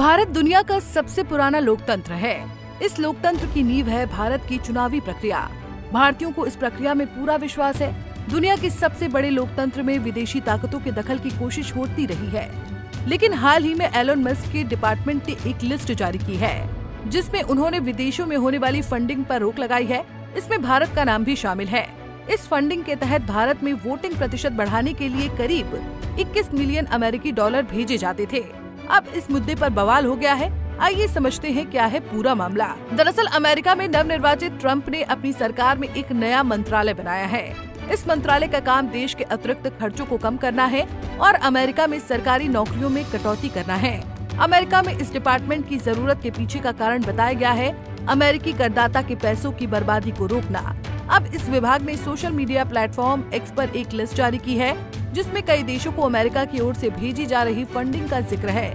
भारत दुनिया का सबसे पुराना लोकतंत्र है। इस लोकतंत्र की नींव है भारत की चुनावी प्रक्रिया। भारतीयों को इस प्रक्रिया में पूरा विश्वास है। दुनिया के सबसे बड़े लोकतंत्र में विदेशी ताकतों के दखल की कोशिश होती रही है, लेकिन हाल ही में एलन मस्क के डिपार्टमेंट ने एक लिस्ट जारी की है, जिसमें उन्होंने विदेशों में होने वाली फंडिंग पर रोक लगाई है। इसमें भारत का नाम भी शामिल है। इस फंडिंग के तहत भारत में वोटिंग प्रतिशत बढ़ाने के लिए करीब 21 मिलियन अमेरिकी डॉलर भेजे जाते थे। अब इस मुद्दे पर बवाल हो गया है। आइए समझते हैं क्या है पूरा मामला। दरअसल अमेरिका में नवनिर्वाचित ट्रंप ने अपनी सरकार में एक नया मंत्रालय बनाया है। इस मंत्रालय का काम देश के अतिरिक्त खर्चों को कम करना है और अमेरिका में सरकारी नौकरियों में कटौती करना है। अमेरिका में इस डिपार्टमेंट की जरूरत के पीछे का कारण बताया गया है अमेरिकी करदाता के पैसों की बर्बादी को रोकना। अब इस विभाग ने सोशल मीडिया प्लेटफॉर्म एक्स पर एक लिस्ट जारी की है, जिसमें कई देशों को अमेरिका की ओर से भेजी जा रही फंडिंग का जिक्र है।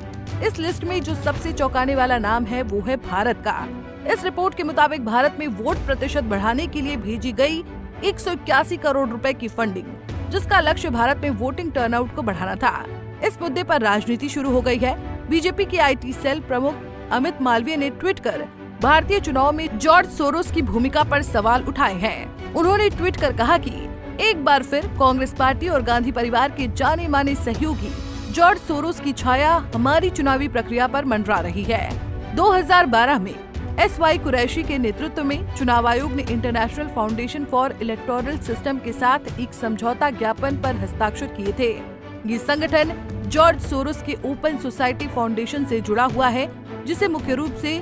इस लिस्ट में जो सबसे चौंकाने वाला नाम है वो है भारत का। इस रिपोर्ट के मुताबिक भारत में वोट प्रतिशत बढ़ाने के लिए भेजी गई 181 करोड़ रुपए की फंडिंग, जिसका लक्ष्य भारत में वोटिंग टर्नआउट को बढ़ाना था। इस मुद्दे पर राजनीति शुरू हो गई है। बीजेपी की IT सेल प्रमुख अमित मालवीय ने ट्वीट कर भारतीय चुनाव में जॉर्ज सोरोस की भूमिका पर सवाल उठाए हैं। उन्होंने ट्वीट कर कहा कि एक बार फिर कांग्रेस पार्टी और गांधी परिवार के जाने माने सहयोगी जॉर्ज सोरोस की छाया हमारी चुनावी प्रक्रिया पर मंडरा रही है। 2012 में SY कुरैशी के नेतृत्व में चुनाव आयोग ने international foundation for electoral system के साथ एक समझौता ज्ञापन पर हस्ताक्षर किए थे। ये संगठन जॉर्ज सोरोस के ओपन सोसाइटी फाउंडेशन से जुड़ा हुआ है, जिसे मुख्य रूप से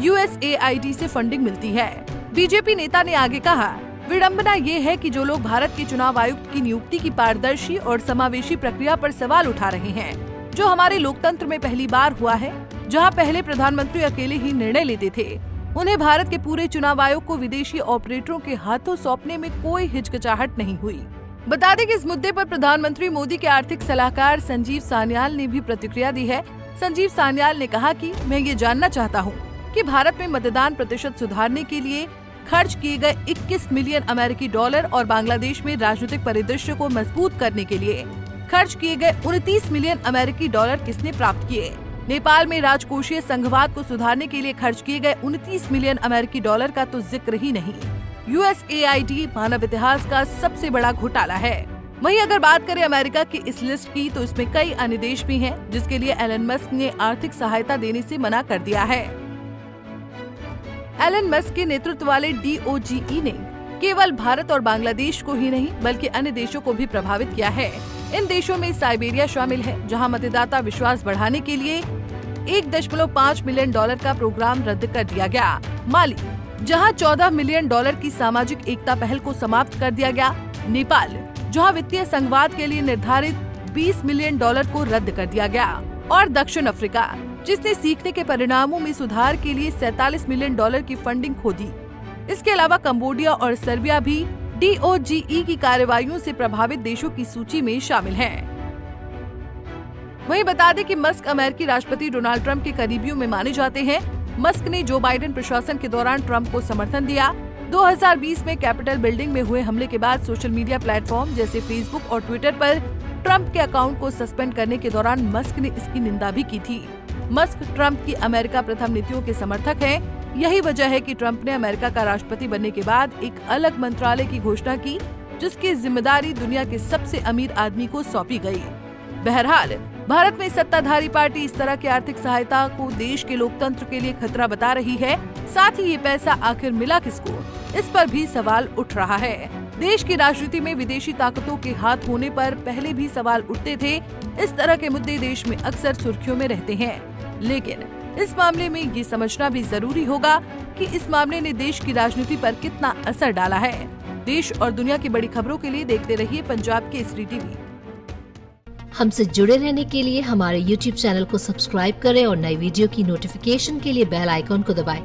USAID से फंडिंग मिलती है। बीजेपी नेता ने आगे कहा, विडंबना ये है कि जो लोग भारत के चुनाव आयुक्त की नियुक्ति की पारदर्शी और समावेशी प्रक्रिया पर सवाल उठा रहे हैं, जो हमारे लोकतंत्र में पहली बार हुआ है, जहां पहले प्रधानमंत्री अकेले ही निर्णय लेते थे, उन्हें भारत के पूरे चुनाव आयोग को विदेशी ऑपरेटरों के हाथों सौंपने में कोई हिचकिचाहट नहीं हुई। बता दें कि इस मुद्दे पर प्रधानमंत्री मोदी के आर्थिक सलाहकार संजीव सान्याल ने भी प्रतिक्रिया दी है। संजीव सान्याल ने कहा कि मैं ये जानना चाहता हूँ कि भारत में मतदान प्रतिशत सुधारने के लिए खर्च किए गए 21 मिलियन अमेरिकी डॉलर और बांग्लादेश में राजनीतिक परिदृश्य को मजबूत करने के लिए खर्च किए गए 29 मिलियन अमेरिकी डॉलर किसने प्राप्त किए। नेपाल में राजकोषीय संघवाद को सुधारने के लिए खर्च किए गए 29 मिलियन अमेरिकी डॉलर का तो जिक्र ही नहीं। USAID मानव इतिहास का सबसे बड़ा घोटाला है। वहीं अगर बात करें अमेरिका की इस लिस्ट की, तो इसमें कई अन्य देश भी हैं, जिसके लिए एलन मस्क ने आर्थिक सहायता देने से मना कर दिया है। एलन मस्क के नेतृत्व वाले DOGE ने केवल भारत और बांग्लादेश को ही नहीं बल्कि अन्य देशों को भी प्रभावित किया है। इन देशों में साइबेरिया शामिल है, जहां मतदाता विश्वास बढ़ाने के लिए 1.5 मिलियन डॉलर का प्रोग्राम रद्द कर दिया गया। माली, जहां 14 मिलियन डॉलर की सामाजिक एकता पहल को समाप्त कर दिया गया। नेपाल, जहां वित्तीय संघवाद के लिए निर्धारित 20 मिलियन डॉलर को रद्द कर दिया गया। और दक्षिण अफ्रीका, जिसने सीखने के परिणामों में सुधार के लिए 47 मिलियन डॉलर की फंडिंग खो दी। इसके अलावा कंबोडिया और सर्बिया भी DOGE की कार्रवाइयों से प्रभावित देशों की सूची में शामिल हैं। वहीं बता दें कि मस्क अमेरिकी राष्ट्रपति डोनाल्ड ट्रंप के करीबियों में माने जाते हैं। मस्क ने जो बाइडेन प्रशासन के दौरान ट्रंप को समर्थन दिया। 2020 में कैपिटल बिल्डिंग में हुए हमले के बाद सोशल मीडिया प्लेटफॉर्म जैसे फेसबुक और ट्विटर पर ट्रंप के अकाउंट को सस्पेंड करने के दौरान मस्क ने इसकी निंदा भी की थी। मस्क ट्रंप की अमेरिका प्रथम नीतियों के समर्थक हैं। यही वजह है कि ट्रंप ने अमेरिका का राष्ट्रपति बनने के बाद एक अलग मंत्रालय की घोषणा की, जिसकी जिम्मेदारी दुनिया के सबसे अमीर आदमी को सौंपी गई। बहरहाल, भारत में सत्ताधारी पार्टी इस तरह की आर्थिक सहायता को देश के लोकतंत्र के लिए खतरा बता रही है। साथ ही ये पैसा आखिर मिला किसको, इस पर भी सवाल उठ रहा है। देश की राजनीति में विदेशी ताकतों के हाथ होने पर पहले भी सवाल उठते थे। इस तरह के मुद्दे देश में अक्सर सुर्खियों में रहते हैं, लेकिन इस मामले में ये समझना भी जरूरी होगा कि इस मामले ने देश की राजनीति पर कितना असर डाला है। देश और दुनिया की बड़ी खबरों के लिए देखते रहिए पंजाब केसरी TV। हमसे जुड़े रहने के लिए हमारे YouTube चैनल को सब्सक्राइब करें और नई वीडियो की नोटिफिकेशन के लिए बेल आइकॉन को दबाएं।